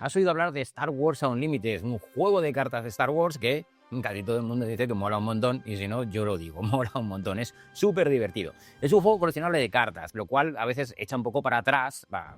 ¿Has oído hablar de Star Wars Unlimited? Un juego de cartas de Star Wars que casi todo el mundo dice que mola un montón, y si no, yo lo digo, mola un montón, es súper divertido. Es un juego coleccionable de cartas, lo cual a veces echa un poco para atrás a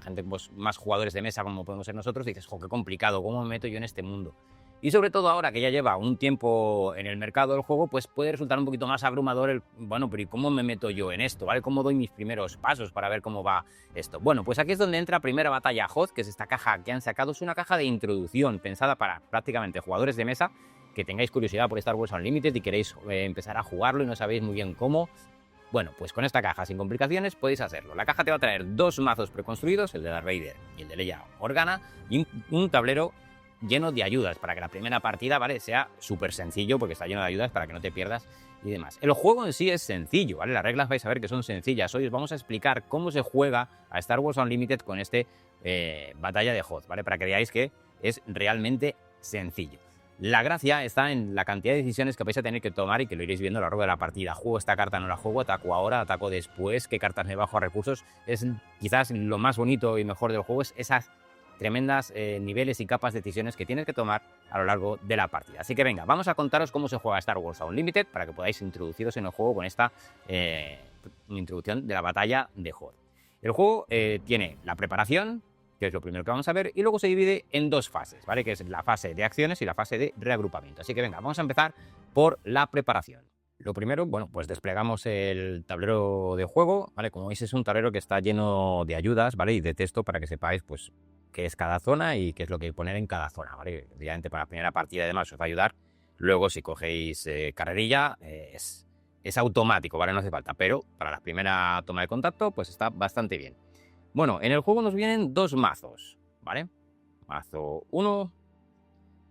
gente pues, más jugadores de mesa como podemos ser nosotros, y dices, jo, qué complicado, ¿cómo me meto yo en este mundo? Y sobre todo ahora que ya lleva un tiempo en el mercado del juego, pues puede resultar un poquito más abrumador el, bueno, pero ¿y cómo me meto yo en esto? ¿Vale? ¿Cómo doy mis primeros pasos para ver cómo va esto? Bueno, pues aquí es donde entra Primera Batalla Hoth, que es esta caja que han sacado. Es una caja de introducción pensada para prácticamente jugadores de mesa que tengáis curiosidad por Star Wars Unlimited y queréis empezar a jugarlo y no sabéis muy bien cómo. Bueno, pues con esta caja sin complicaciones podéis hacerlo. La caja te va a traer dos mazos preconstruidos, el de Darth Vader y el de Leia Organa, y un tablero lleno de ayudas para que la primera partida, ¿vale?, sea súper sencillo, porque está lleno de ayudas para que no te pierdas y demás. El juego en sí es sencillo, ¿vale? Las reglas vais a ver que son sencillas. Hoy os vamos a explicar cómo se juega a Star Wars Unlimited con este Batalla de Hoth, ¿vale? Para que veáis que es realmente sencillo. La gracia está en la cantidad de decisiones que vais a tener que tomar y que lo iréis viendo a lo largo de la partida. ¿Juego esta carta, no la juego? ¿Ataco ahora? ¿Ataco después? ¿Qué cartas me bajo a recursos? Es quizás lo más bonito y mejor del juego, es esas tremendas niveles y capas de decisiones que tienes que tomar a lo largo de la partida. Así que venga, vamos a contaros cómo se juega Star Wars Unlimited para que podáis introduciros en el juego con esta introducción de la batalla de Hoth. El juego tiene la preparación, que es lo primero que vamos a ver, y luego se divide en dos fases, ¿vale? Que es la fase de acciones y la fase de reagrupamiento. Así que venga, vamos a empezar por la preparación. Lo primero, bueno, pues desplegamos el tablero de juego, ¿vale? Como veis, es un tablero que está lleno de ayudas, ¿vale? Y de texto para que sepáis, pues, qué es cada zona y qué es lo que hay que poner en cada zona, ¿vale? Obviamente para la primera partida y demás os va a ayudar. Luego, si cogéis carrerilla, es automático, ¿vale? No hace falta, pero para la primera toma de contacto, pues está bastante bien. Bueno, en el juego nos vienen dos mazos, ¿vale? Mazo 1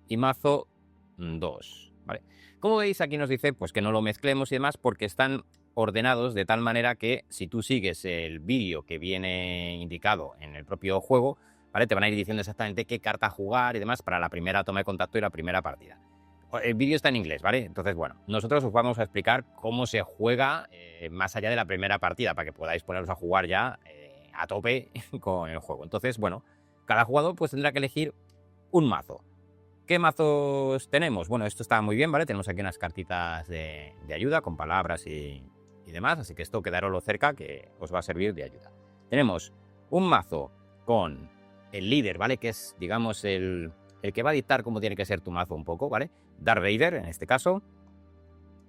y mazo 2, ¿vale? Como veis, aquí nos dice pues que no lo mezclemos y demás porque están ordenados de tal manera que si tú sigues el vídeo que viene indicado en el propio juego, ¿vale?, te van a ir diciendo exactamente qué carta jugar y demás para la primera toma de contacto y la primera partida. El vídeo está en inglés, ¿vale? Entonces, bueno, nosotros os vamos a explicar cómo se juega más allá de la primera partida para que podáis poneros a jugar ya a tope con el juego. Entonces, bueno, cada jugador pues tendrá que elegir un mazo. ¿Qué mazos tenemos? Bueno, esto está muy bien, ¿vale? Tenemos aquí unas cartitas de ayuda con palabras y demás, así que esto quedaroslo cerca que os va a servir de ayuda. Tenemos un mazo con el líder, ¿vale? Que es, digamos, el que va a dictar cómo tiene que ser tu mazo un poco, ¿vale? Darth Vader, en este caso,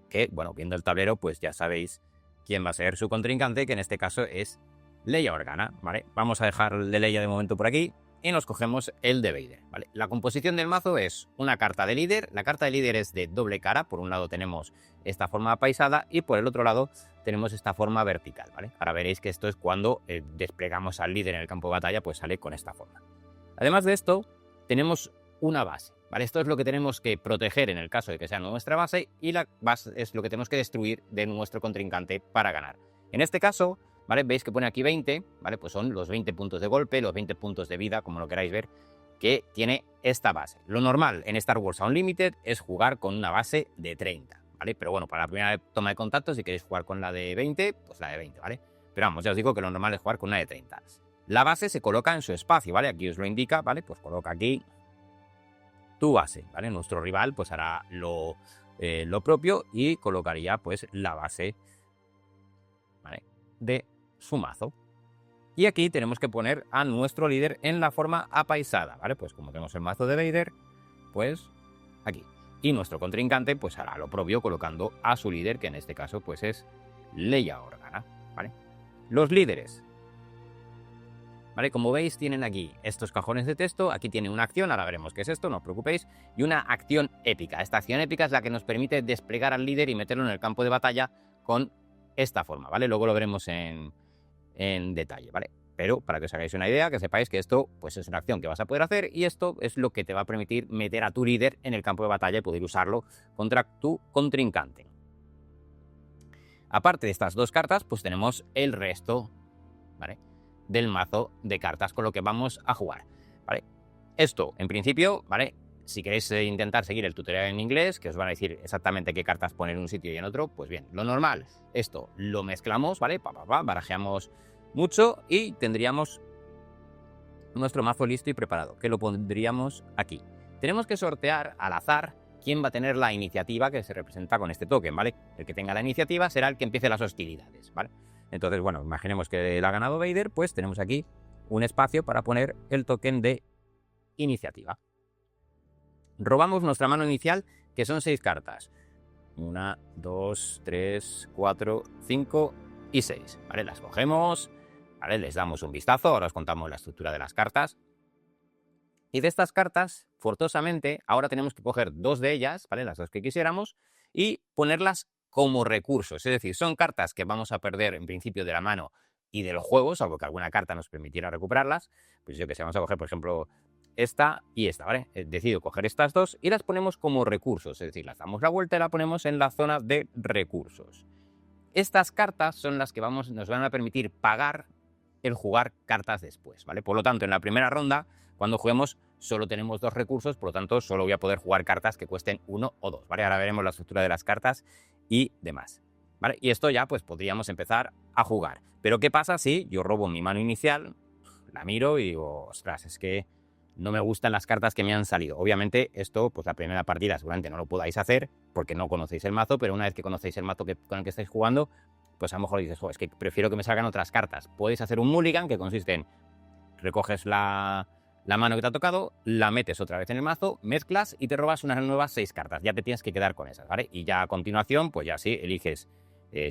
que, bueno, viendo el tablero, pues ya sabéis quién va a ser su contrincante, que en este caso es Leia Organa, ¿vale? Vamos a dejar el de Leia de momento por aquí y nos cogemos el de Vader, ¿vale? La composición del mazo es una carta de líder. La carta de líder es de doble cara. Por un lado tenemos esta forma apaisada y por el otro lado tenemos esta forma vertical, ¿vale? Ahora veréis que esto es cuando desplegamos al líder en el campo de batalla, pues sale con esta forma. Además de esto, tenemos una base, ¿vale? Esto es lo que tenemos que proteger en el caso de que sea nuestra base, y la base es lo que tenemos que destruir de nuestro contrincante para ganar. En este caso, ¿vale?, veis que pone aquí 20, ¿vale? Pues son los 20 puntos de golpe, los 20 puntos de vida, como lo queráis ver, que tiene esta base. Lo normal en Star Wars Unlimited es jugar con una base de 30, ¿vale? Pero bueno, para la primera toma de contacto, si queréis jugar con la de 20, pues la de 20, ¿vale? Pero vamos, ya os digo que lo normal es jugar con una de 30. La base se coloca en su espacio, ¿vale? Aquí os lo indica, ¿vale? Pues coloca aquí tu base, ¿vale? Nuestro rival pues hará lo propio y colocaría pues la base, ¿vale?, de su mazo. Y aquí tenemos que poner a nuestro líder en la forma apaisada, ¿vale? Pues como tenemos el mazo de Vader, pues aquí. Y nuestro contrincante pues hará lo propio colocando a su líder, que en este caso pues es Leia Organa, ¿vale? Los líderes, ¿vale? Como veis, tienen aquí estos cajones de texto. Aquí tiene una acción, ahora veremos qué es esto, no os preocupéis, y una acción épica. Esta acción épica es la que nos permite desplegar al líder y meterlo en el campo de batalla con esta forma, ¿vale? Luego lo veremos en detalle, ¿vale? Pero para que os hagáis una idea, que sepáis que esto pues es una acción que vas a poder hacer, y esto es lo que te va a permitir meter a tu líder en el campo de batalla y poder usarlo contra tu contrincante. Aparte de estas dos cartas, pues tenemos el resto, ¿vale?, del mazo de cartas con lo que vamos a jugar, ¿vale? Esto, en principio, ¿vale?, si queréis intentar seguir el tutorial en inglés, que os van a decir exactamente qué cartas poner en un sitio y en otro, pues bien, lo normal, esto lo mezclamos, ¿vale? Barajeamos mucho y tendríamos nuestro mazo listo y preparado, que lo pondríamos aquí. Tenemos que sortear al azar quién va a tener la iniciativa que se representa con este token, ¿vale? El que tenga la iniciativa será el que empiece las hostilidades, ¿vale? Entonces, bueno, imaginemos que la ha ganado Vader, pues tenemos aquí un espacio para poner el token de iniciativa. Robamos nuestra mano inicial, que son 6 cartas. 1, 2, 3, 4, 5 y 6. ¿Vale? Las cogemos, ¿vale? Les damos un vistazo, ahora os contamos la estructura de las cartas. Y de estas cartas, forzosamente, ahora tenemos que coger 2 de ellas, ¿vale? Las 2 que quisiéramos, y ponerlas como recursos. Es decir, son cartas que vamos a perder en principio de la mano y del juego, salvo que alguna carta nos permitiera recuperarlas. Pues yo que sé, vamos a coger, por ejemplo, esta y esta, ¿vale? Decido coger estas 2 y las ponemos como recursos, es decir, las damos la vuelta y la ponemos en la zona de recursos. Estas cartas son las que nos van a permitir pagar el jugar cartas después, ¿vale? Por lo tanto, en la primera ronda, cuando juguemos, solo tenemos 2 recursos, por lo tanto, solo voy a poder jugar cartas que cuesten 1 o 2, ¿vale? Ahora veremos la estructura de las cartas y demás, ¿vale? Y esto ya, pues, podríamos empezar a jugar. Pero, ¿qué pasa si yo robo mi mano inicial, la miro y digo, ostras, es que no me gustan las cartas que me han salido? Obviamente, esto, pues la primera partida seguramente no lo podáis hacer porque no conocéis el mazo, pero una vez que conocéis el mazo con el que estáis jugando, pues a lo mejor dices, es que prefiero que me salgan otras cartas. Podéis hacer un mulligan, que consiste en recoges la mano que te ha tocado, la metes otra vez en el mazo, mezclas y te robas unas nuevas 6 cartas. Ya te tienes que quedar con esas, ¿vale? Y ya a continuación, pues ya sí, eliges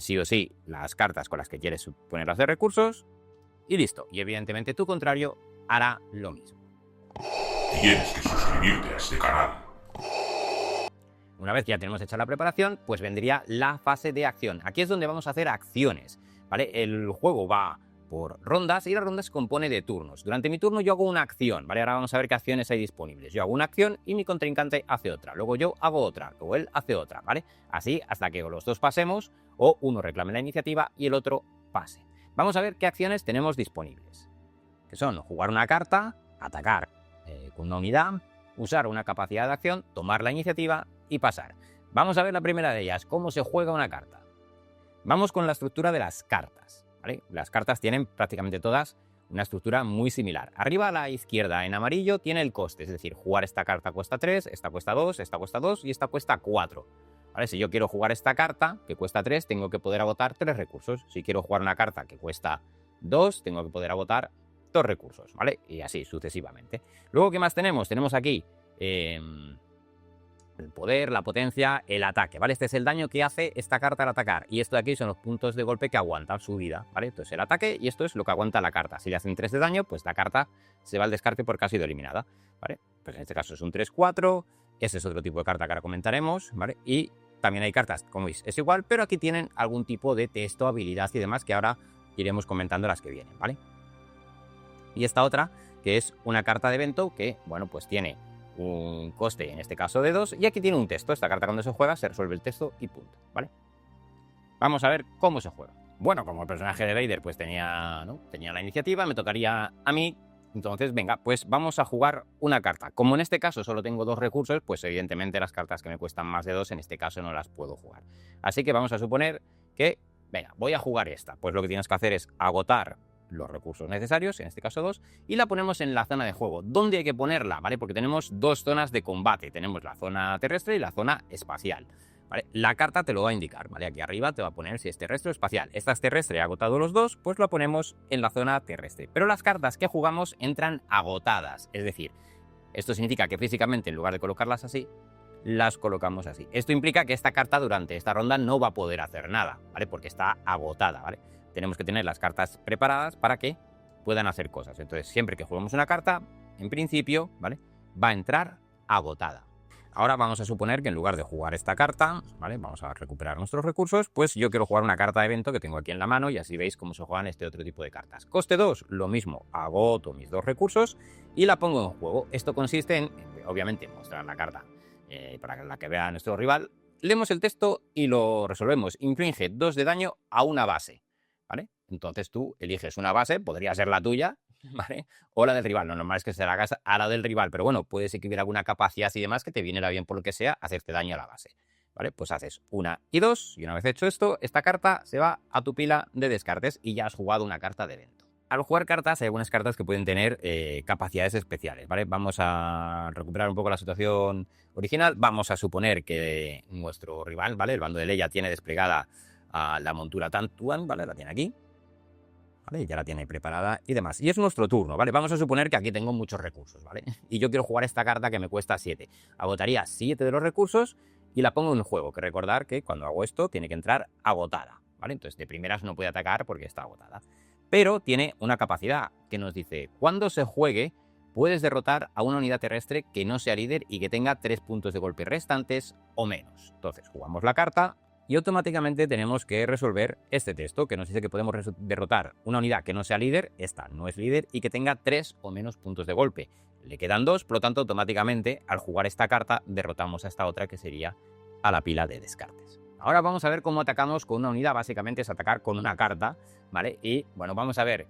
sí o sí las cartas con las que quieres ponerlas de recursos y listo. Y evidentemente tu contrario hará lo mismo. Tienes que suscribirte a este canal. Una vez que ya tenemos hecha la preparación, pues vendría la fase de acción. Aquí es donde vamos a hacer acciones, ¿vale? El juego va por rondas y la ronda se compone de turnos. Durante mi turno yo hago una acción, ¿vale? Ahora vamos a ver qué acciones hay disponibles. Yo hago una acción y mi contrincante hace otra. Luego yo hago otra, luego él hace otra, ¿vale? Así hasta que los 2 pasemos o uno reclame la iniciativa y el otro pase. Vamos a ver qué acciones tenemos disponibles. Que son jugar una carta, atacar con una unidad, usar una capacidad de acción, tomar la iniciativa y pasar. Vamos a ver la primera de ellas, cómo se juega una carta. Vamos con la estructura de las cartas, ¿vale? Las cartas tienen prácticamente todas una estructura muy similar. Arriba a la izquierda en amarillo tiene el coste, es decir, jugar esta carta cuesta 3, esta cuesta 2, esta cuesta 2 y esta cuesta 4. ¿Vale? Si yo quiero jugar esta carta que cuesta 3, tengo que poder agotar 3 recursos. Si quiero jugar una carta que cuesta 2, tengo que poder agotar 2 recursos, ¿vale? Y así sucesivamente. Luego, ¿qué más tenemos? Tenemos aquí el poder, la potencia, el ataque, ¿vale? Este es el daño que hace esta carta al atacar. Y esto de aquí son los puntos de golpe que aguanta su vida, ¿vale? Esto es el ataque y esto es lo que aguanta la carta. Si le hacen 3 de daño, pues la carta se va al descarte porque ha sido eliminada, ¿vale? Pues en este caso es un 3-4. Ese es otro tipo de carta que ahora comentaremos, ¿vale? Y también hay cartas, como veis, es igual, pero aquí tienen algún tipo de texto, habilidad y demás que ahora iremos comentando las que vienen, ¿vale? Y esta otra, que es una carta de evento que, bueno, pues tiene un coste, en este caso de 2, y aquí tiene un texto. Esta carta cuando se juega se resuelve el texto y punto, ¿vale? Vamos a ver cómo se juega. Bueno, como el personaje de Vader pues tenía la iniciativa, me tocaría a mí. Entonces, venga, pues vamos a jugar una carta. Como en este caso solo tengo 2 recursos, pues evidentemente las cartas que me cuestan más de 2, en este caso no las puedo jugar. Así que vamos a suponer que, venga, voy a jugar esta. Pues lo que tienes que hacer es agotar los recursos necesarios, en este caso 2, y la ponemos en la zona de juego. ¿Dónde hay que ponerla? ¿Vale? Porque tenemos 2 zonas de combate. Tenemos la zona terrestre y la zona espacial, ¿vale? La carta te lo va a indicar, ¿vale? Aquí arriba te va a poner si es terrestre o espacial. Esta es terrestre, agotado los 2, pues la ponemos en la zona terrestre. Pero las cartas que jugamos entran agotadas, es decir, esto significa que físicamente en lugar de colocarlas así, las colocamos así. Esto implica que esta carta durante esta ronda no va a poder hacer nada, ¿vale? Porque está agotada, ¿vale? Tenemos que tener las cartas preparadas para que puedan hacer cosas. Entonces, siempre que juguemos una carta, en principio, ¿vale?, va a entrar agotada. Ahora vamos a suponer que en lugar de jugar esta carta, ¿vale?, vamos a recuperar nuestros recursos, pues yo quiero jugar una carta de evento que tengo aquí en la mano y así veis cómo se juegan este otro tipo de cartas. Coste 2, lo mismo, agoto mis 2 recursos y la pongo en juego. Esto consiste en, obviamente, mostrar la carta para la que vea nuestro rival. Leemos el texto y lo resolvemos. Inflige 2 de daño a una base, ¿vale? Entonces tú eliges una base, podría ser la tuya, ¿vale?, o la del rival. Lo normal es que se la hagas a la del rival, pero bueno, puede ser que hubiera alguna capacidad y demás que te viniera bien por lo que sea hacerte daño a la base, ¿vale? Pues haces 1 y 2 y una vez hecho esto, esta carta se va a tu pila de descartes y ya has jugado una carta de evento. Al jugar cartas hay algunas cartas que pueden tener capacidades especiales, ¿vale? Vamos a recuperar un poco la situación original. Vamos a suponer que nuestro rival, ¿vale? El bando de Leia tiene desplegada la montura Tantuan, ¿vale? La tiene aquí, ¿vale? Ya la tiene preparada y demás. Y es nuestro turno, ¿vale? Vamos a suponer que aquí tengo muchos recursos, ¿vale? Y yo quiero jugar esta carta que me cuesta 7. Agotaría 7 de los recursos y la pongo en juego. Que recordar que cuando hago esto tiene que entrar agotada, ¿vale? Entonces de primeras no puede atacar porque está agotada. Pero tiene una capacidad que nos dice, cuando se juegue, puedes derrotar a una unidad terrestre que no sea líder y que tenga 3 puntos de golpe restantes o menos. Entonces jugamos la carta y automáticamente tenemos que resolver este texto que nos dice que podemos derrotar una unidad que no sea líder, esta no es líder, y que tenga 3 o menos puntos de golpe. Le quedan 2, por lo tanto automáticamente al jugar esta carta derrotamos a esta otra que sería a la pila de descartes. Ahora vamos a ver cómo atacamos con una unidad. Básicamente es atacar con una carta, ¿vale? Y bueno, vamos a ver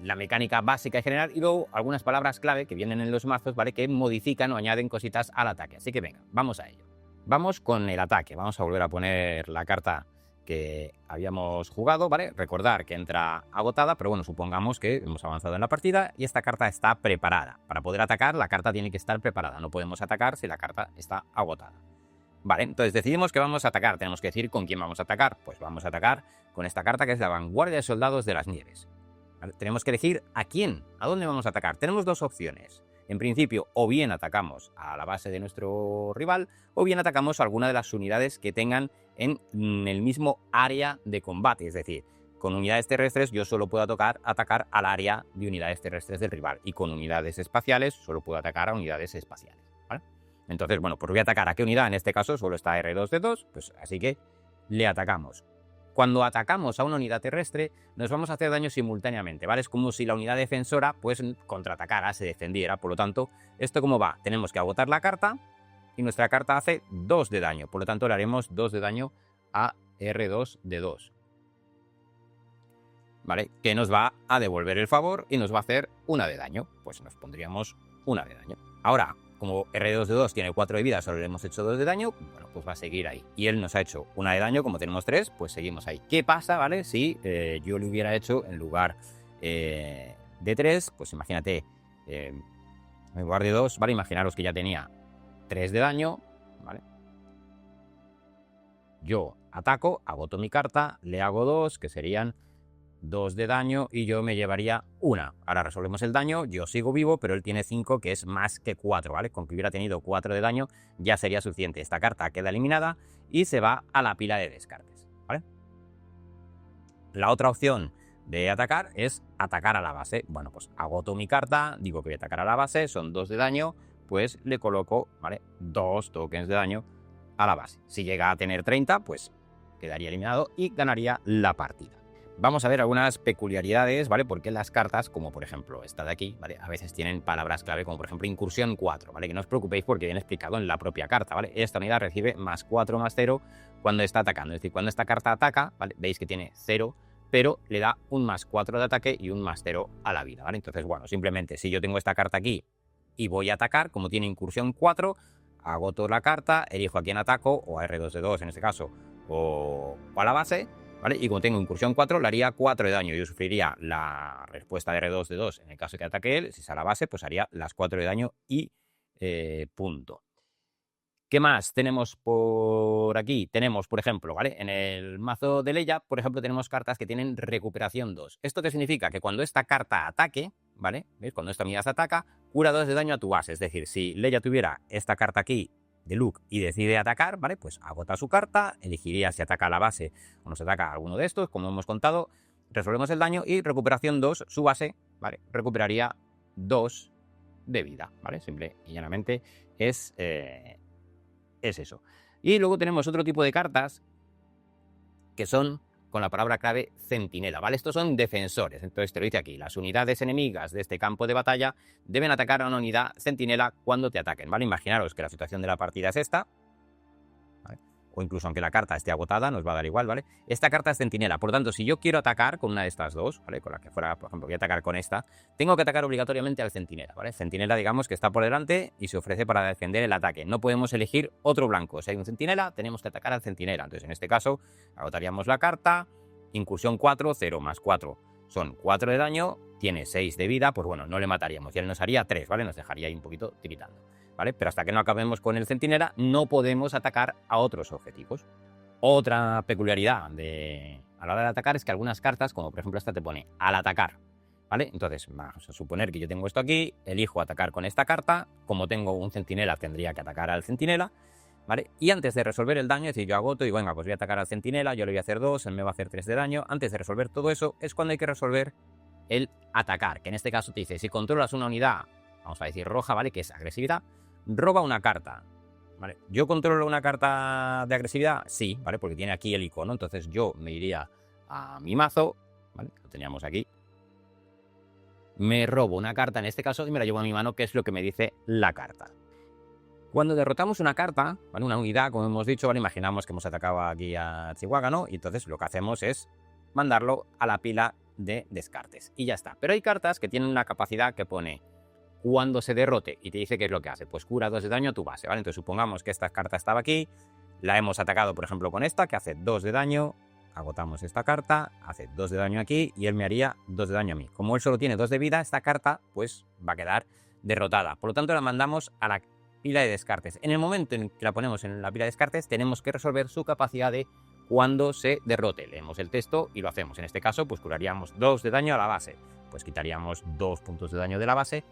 la mecánica básica y general y luego algunas palabras clave que vienen en los mazos, ¿vale? Que modifican o añaden cositas al ataque. Así que venga, vamos a ello. Vamos con el ataque. Vamos a volver a poner la carta que habíamos jugado, ¿vale? Recordar que entra agotada, pero bueno, supongamos que hemos avanzado en la partida y esta carta está preparada. Para poder atacar, la carta tiene que estar preparada. No podemos atacar si la carta está agotada. Vale, entonces decidimos que vamos a atacar. Tenemos que decir con quién vamos a atacar. Pues vamos a atacar con esta carta que es la Vanguardia de Soldados de las Nieves. ¿Vale? Tenemos que elegir a quién, a dónde vamos a atacar. Tenemos dos opciones. En principio, o bien atacamos a la base de nuestro rival, o bien atacamos a alguna de las unidades que tengan en el mismo área de combate. Es decir, con unidades terrestres yo solo puedo atacar al área de unidades terrestres del rival. Y con unidades espaciales solo puedo atacar a unidades espaciales. ¿Vale? Entonces, bueno, pues voy a atacar a qué unidad. En este caso solo está R2D2, pues así que le atacamos. Cuando atacamos a una unidad terrestre, nos vamos a hacer daño simultáneamente, ¿vale? Es como si la unidad defensora, pues, contraatacara, se defendiera. Por lo tanto, ¿esto cómo va? Tenemos que agotar la carta y nuestra carta hace 2 de daño. Por lo tanto, le haremos 2 de daño a R2D2. ¿Vale? Que nos va a devolver el favor y nos va a hacer 1 de daño. Pues nos pondríamos 1 de daño. Ahora, como R2D2 tiene 4 de vida, solo le hemos hecho 2 de daño, bueno, pues va a seguir ahí. Y él nos ha hecho 1 de daño, como tenemos 3, pues seguimos ahí. ¿Qué pasa, vale? Si yo le hubiera hecho, en lugar de 3, pues imagínate, en lugar de 2, ¿vale? Imaginaros que ya tenía 3 de daño, ¿vale? Yo ataco, agoto mi carta, le hago 2, que serían 2 de daño y yo me llevaría 1. Ahora resolvemos el daño, yo sigo vivo, pero él tiene 5, que es más que 4, ¿vale? Con que hubiera tenido 4 de daño ya sería suficiente. Esta carta queda eliminada y se va a la pila de descartes, ¿vale? La otra opción de atacar es atacar a la base. Bueno, pues agoto mi carta, digo que voy a atacar a la base, son 2 de daño, pues le coloco, ¿vale? 2 tokens de daño a la base. Si llega a tener 30, pues quedaría eliminado y ganaría la partida. Vamos a ver algunas peculiaridades, ¿vale? Porque las cartas, como por ejemplo esta de aquí, ¿vale? A veces tienen palabras clave como por ejemplo incursión 4, ¿vale? Que no os preocupéis porque viene explicado en la propia carta, ¿vale? Esta unidad recibe más 4 más 0 cuando está atacando. Es decir, cuando esta carta ataca, ¿vale? Veis que tiene 0, pero le da un más 4 de ataque y un más 0 a la vida, ¿vale? Entonces, bueno, simplemente si yo tengo esta carta aquí y voy a atacar, como tiene incursión 4, agoto la carta, elijo a quién ataco, o a R2D2 en este caso, o a la base, ¿vale? Y como tengo incursión 4, le haría 4 de daño. Yo sufriría la respuesta de R2D2 en el caso de que ataque él. Si es a la base, pues haría las 4 de daño y punto. ¿Qué más tenemos por aquí? Tenemos, por ejemplo, ¿vale? En el mazo de Leia, por ejemplo, tenemos cartas que tienen recuperación 2. ¿Esto qué significa? Que cuando esta carta ataque, ¿vale? ¿Veis? Cuando esta unidad ataca, cura 2 de daño a tu base. Es decir, si Leia tuviera esta carta aquí de Luke y decide atacar, ¿vale? Pues agota su carta, elegiría si ataca a la base o nos ataca a alguno de estos, como hemos contado, resolvemos el daño y recuperación 2, su base, ¿vale? Recuperaría 2 de vida, ¿vale? Simple y llanamente es eso. Y luego tenemos otro tipo de cartas que son con la palabra clave centinela, ¿vale? Estos son defensores, entonces te lo dice aquí, las unidades enemigas de este campo de batalla deben atacar a una unidad centinela cuando te ataquen, ¿vale? Imaginaros que la situación de la partida es esta, ¿vale? O incluso aunque la carta esté agotada, nos va a dar igual, ¿vale? Esta carta es centinela, por lo tanto, si yo quiero atacar con una de estas dos, ¿vale? Con la que fuera, por ejemplo, voy a atacar con esta, tengo que atacar obligatoriamente al centinela, ¿vale? Centinela, digamos, que está por delante y se ofrece para defender el ataque. No podemos elegir otro blanco. Si hay un centinela, tenemos que atacar al centinela. Entonces, en este caso, agotaríamos la carta, incursión 4, 0 más 4 son 4 de daño, tiene 6 de vida, pues bueno, no le mataríamos y él nos haría 3, ¿vale? Nos dejaría ahí un poquito tiritando, ¿vale? Pero hasta que no acabemos con el centinela no podemos atacar a otros objetivos. Otra peculiaridad a la hora de atacar es que algunas cartas, como por ejemplo esta, te pone al atacar, ¿vale? Entonces vamos a suponer que yo tengo esto aquí, elijo atacar con esta carta, como tengo un centinela tendría que atacar al centinela, ¿vale? Y antes de resolver el daño, es decir, yo agoto y venga, pues voy a atacar al centinela, yo le voy a hacer 2, él me va a hacer 3 de daño. Antes de resolver todo eso es cuando hay que resolver el atacar, que en este caso te dice, si controlas una unidad, vamos a decir roja, ¿vale? Que es agresividad, roba una carta, ¿vale? ¿Yo controlo una carta de agresividad? Sí, ¿vale? Porque tiene aquí el icono, entonces yo me iría a mi mazo, ¿vale? Lo teníamos aquí. Me robo una carta en este caso y me la llevo a mi mano, que es lo que me dice la carta. Cuando derrotamos una carta, ¿vale? Una unidad, como hemos dicho, ¿vale? Imaginamos que hemos atacado aquí a Chihuahua, ¿no? Y entonces lo que hacemos es mandarlo a la pila de descartes. Y ya está. Pero hay cartas que tienen una capacidad que pone cuando se derrote y te dice qué es lo que hace. Pues cura 2 de daño a tu base, ¿vale? Entonces supongamos que esta carta estaba aquí, la hemos atacado, por ejemplo, con esta, que hace 2 de daño. Agotamos esta carta, hace 2 de daño aquí y él me haría 2 de daño a mí. Como él solo tiene 2 de vida, esta carta pues va a quedar derrotada. Por lo tanto, la mandamos a la pila de descartes. En el momento en que la ponemos en la pila de descartes, tenemos que resolver su capacidad de cuando se derrote. Leemos el texto y lo hacemos. En este caso, pues curaríamos 2 de daño a la base. Pues quitaríamos 2 puntos de daño de la base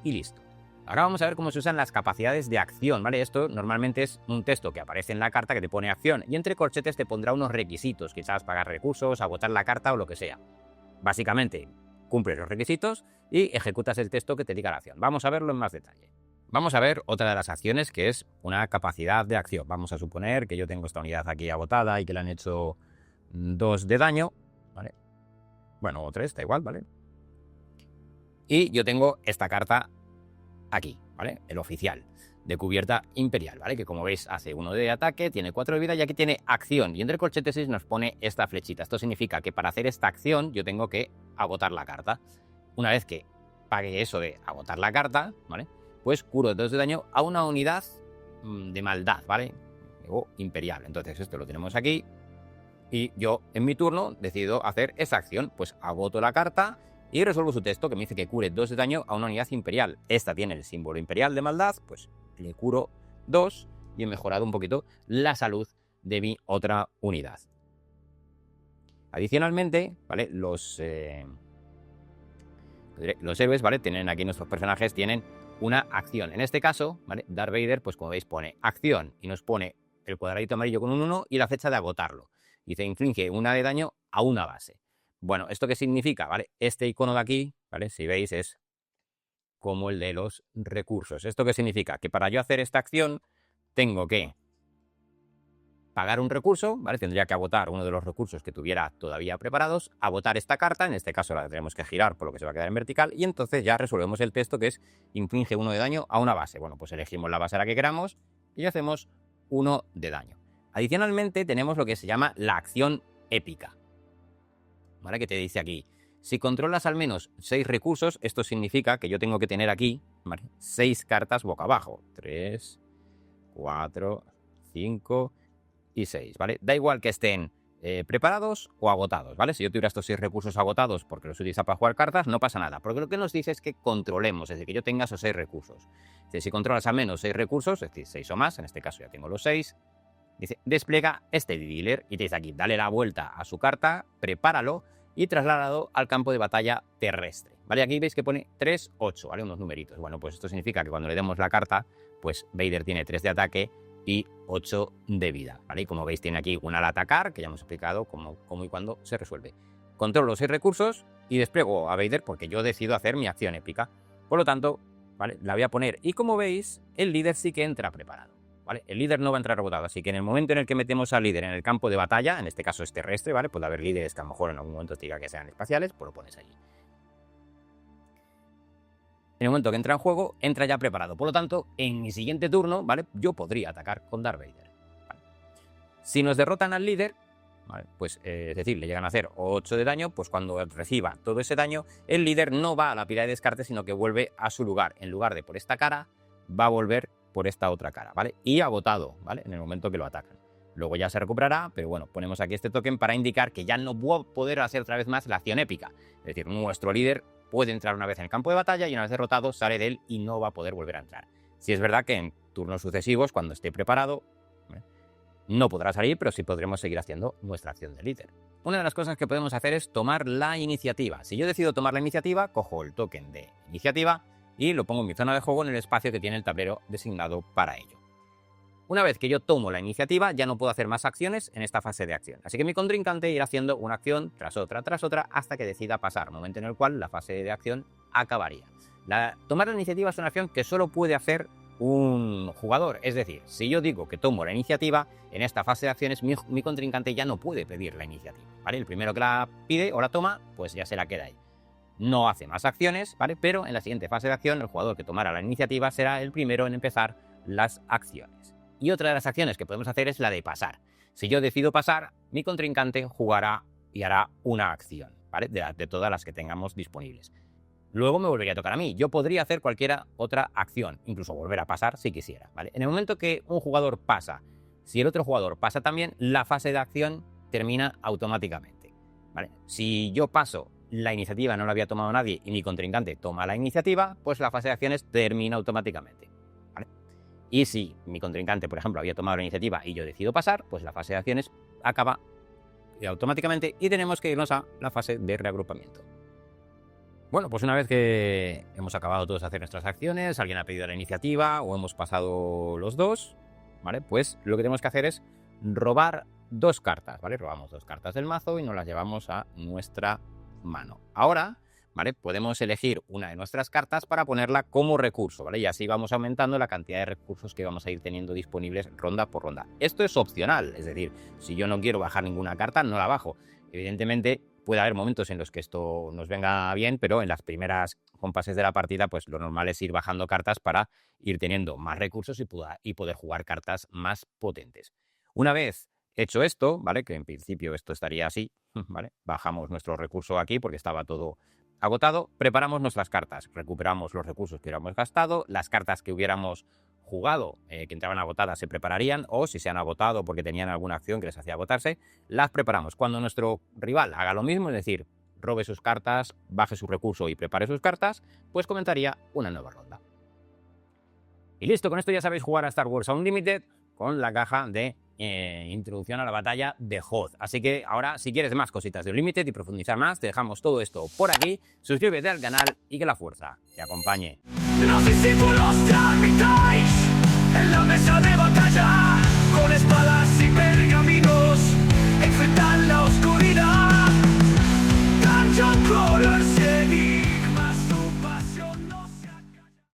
y listo. Ahora vamos a ver cómo se usan las capacidades de acción, ¿vale? Esto normalmente es un texto que aparece en la carta que te pone acción y entre corchetes te pondrá unos requisitos, quizás pagar recursos, agotar la carta o lo que sea. Básicamente, cumples los requisitos y ejecutas el texto que te diga la acción. Vamos a verlo en más detalle. Vamos a ver otra de las acciones que es una capacidad de acción. Vamos a suponer que yo tengo esta unidad aquí agotada y que le han hecho 2 de daño, ¿vale? Bueno, o 3, da igual, ¿vale? Y yo tengo esta carta aquí, ¿vale? El oficial de cubierta imperial, ¿vale? Que como veis hace 1 de ataque, tiene 4 de vida y aquí tiene acción. Y entre corchetes nos pone esta flechita. Esto significa que para hacer esta acción yo tengo que agotar la carta. Una vez que pague eso de agotar la carta, ¿vale? Pues curo 2 de daño a una unidad de maldad, ¿vale? O imperial. Entonces esto lo tenemos aquí y yo en mi turno decido hacer esa acción. Pues agoto la carta y resuelvo su texto que me dice que cure 2 de daño a una unidad imperial. Esta tiene el símbolo imperial de maldad, pues le curo 2 y he mejorado un poquito la salud de mi otra unidad. Adicionalmente, ¿vale? Los héroes, ¿vale? Tienen aquí nuestros personajes, tienen una acción. En este caso, ¿vale? Darth Vader, pues como veis, pone acción y nos pone el cuadradito amarillo con un 1 y la fecha de agotarlo. Dice, inflige 1 de daño a una base. Bueno, ¿esto qué significa? ¿Vale? Este icono de aquí, ¿vale? Si veis, es como el de los recursos. ¿Esto qué significa? Que para yo hacer esta acción tengo que pagar un recurso, ¿vale? Tendría que agotar uno de los recursos que tuviera todavía preparados, agotar esta carta, en este caso la tenemos que girar por lo que se va a quedar en vertical, y entonces ya resolvemos el texto que es inflige 1 de daño a una base. Bueno, pues elegimos la base a la que queramos y hacemos 1 de daño. Adicionalmente tenemos lo que se llama la acción épica, ¿vale? Que te dice aquí, si controlas al menos 6 recursos, esto significa que yo tengo que tener aquí, ¿vale? 6 cartas boca abajo. 3, 4, 5 y 6, ¿vale? Da igual que estén preparados o agotados, ¿vale? Si yo tuviera estos 6 recursos agotados porque los utiliza para jugar cartas, no pasa nada, porque lo que nos dice es que controlemos, es decir, que yo tenga esos 6 recursos. Dice, si controlas al menos 6 recursos, es decir, 6 o más, en este caso ya tengo los 6, dice, despliega este dealer y te dice aquí, dale la vuelta a su carta, prepáralo y trasládalo al campo de batalla terrestre, ¿vale? Aquí veis que pone 3, 8, ¿vale? Unos numeritos. Bueno, pues esto significa que cuando le demos la carta, pues Vader tiene 3 de ataque y 8 de vida, ¿vale? Y como veis tiene aquí una al atacar, que ya hemos explicado cómo y cuándo se resuelve. Controlo los 6 recursos y despliego a Vader porque yo decido hacer mi acción épica. Por lo tanto, ¿vale? La voy a poner y como veis, el líder sí que entra preparado, ¿vale? El líder no va a entrar rebotado, así que en el momento en el que metemos al líder en el campo de batalla, en este caso es terrestre, ¿vale? Puede haber líderes que a lo mejor en algún momento te diga que sean espaciales, pues lo pones allí. En el momento que entra en juego, entra ya preparado. Por lo tanto, en mi siguiente turno, ¿vale? Yo podría atacar con Darth Vader, ¿vale? Si nos derrotan al líder, ¿vale? Pues es decir, le llegan a hacer 8 de daño, pues cuando reciba todo ese daño, el líder no va a la pila de descarte, sino que vuelve a su lugar. En lugar de por esta cara, va a volver por esta otra cara, ¿vale? Y agotado, ¿vale? En el momento que lo atacan. luego ya se recuperará, pero bueno, ponemos aquí este token para indicar que ya no voy a poder hacer otra vez más la acción épica. Es decir, nuestro líder puede entrar una vez en el campo de batalla y una vez derrotado sale de él y no va a poder volver a entrar. Si es verdad que en turnos sucesivos, cuando esté preparado, no podrá salir, pero sí podremos seguir haciendo nuestra acción de líder. Una de las cosas que podemos hacer es tomar la iniciativa. Si yo decido tomar la iniciativa, cojo el token de iniciativa y lo pongo en mi zona de juego en el espacio que tiene el tablero designado para ello. Una vez que yo tomo la iniciativa, ya no puedo hacer más acciones en esta fase de acción. Así que mi contrincante irá haciendo una acción tras otra, hasta que decida pasar, momento en el cual la fase de acción acabaría. Tomar la iniciativa es una acción que solo puede hacer un jugador. Es decir, si yo digo que tomo la iniciativa, en esta fase de acciones mi contrincante ya no puede pedir la iniciativa, ¿vale? El primero que la pide o la toma, pues ya se la queda ahí. No hace más acciones, ¿vale? Pero en la siguiente fase de acción, el jugador que tomara la iniciativa será el primero en empezar las acciones. Y otra de las acciones que podemos hacer es la de pasar. Si yo decido pasar, mi contrincante jugará y hará una acción, ¿vale? De todas las que tengamos disponibles. Luego me volvería a tocar a mí. Yo podría hacer cualquier otra acción, incluso volver a pasar si quisiera, ¿vale? En el momento que un jugador pasa, si el otro jugador pasa también, la fase de acción termina automáticamente, ¿vale? Si yo paso, la iniciativa no la había tomado nadie y mi contrincante toma la iniciativa, pues la fase de acciones termina automáticamente, ¿vale? Y si mi contrincante, por ejemplo, había tomado la iniciativa y yo decido pasar, pues la fase de acciones acaba automáticamente y tenemos que irnos a la fase de reagrupamiento. Bueno, pues una vez que hemos acabado todos de hacer nuestras acciones, alguien ha pedido la iniciativa o hemos pasado los dos, ¿vale? Pues lo que tenemos que hacer es robar 2 cartas, ¿vale? Robamos 2 cartas del mazo y nos las llevamos a nuestra mano. Ahora, ¿vale? Podemos elegir una de nuestras cartas para ponerla como recurso, ¿vale? Y así vamos aumentando la cantidad de recursos que vamos a ir teniendo disponibles ronda por ronda. Esto es opcional, es decir, si yo no quiero bajar ninguna carta, no la bajo. Evidentemente, puede haber momentos en los que esto nos venga bien, pero en las primeras compases de la partida, pues lo normal es ir bajando cartas para ir teniendo más recursos y poder jugar cartas más potentes. Una vez hecho esto, ¿vale? Que en principio esto estaría así, ¿vale? Bajamos nuestro recurso aquí porque estaba todo agotado, preparamos nuestras cartas, recuperamos los recursos que hubiéramos gastado, las cartas que hubiéramos jugado, que entraban agotadas, se prepararían, o si se han agotado porque tenían alguna acción que les hacía agotarse, las preparamos. Cuando nuestro rival haga lo mismo, es decir, robe sus cartas, baje su recurso y prepare sus cartas, pues comenzaría una nueva ronda. Y listo, con esto ya sabéis jugar a Star Wars Unlimited con la caja de introducción a la batalla de Hoth. Así que ahora, si quieres más cositas de Unlimited y profundizar más, te dejamos todo esto por aquí. Suscríbete al canal y que la fuerza te acompañe. Los discípulos tramitáis en la mesa de batalla con espadas y pergaminos.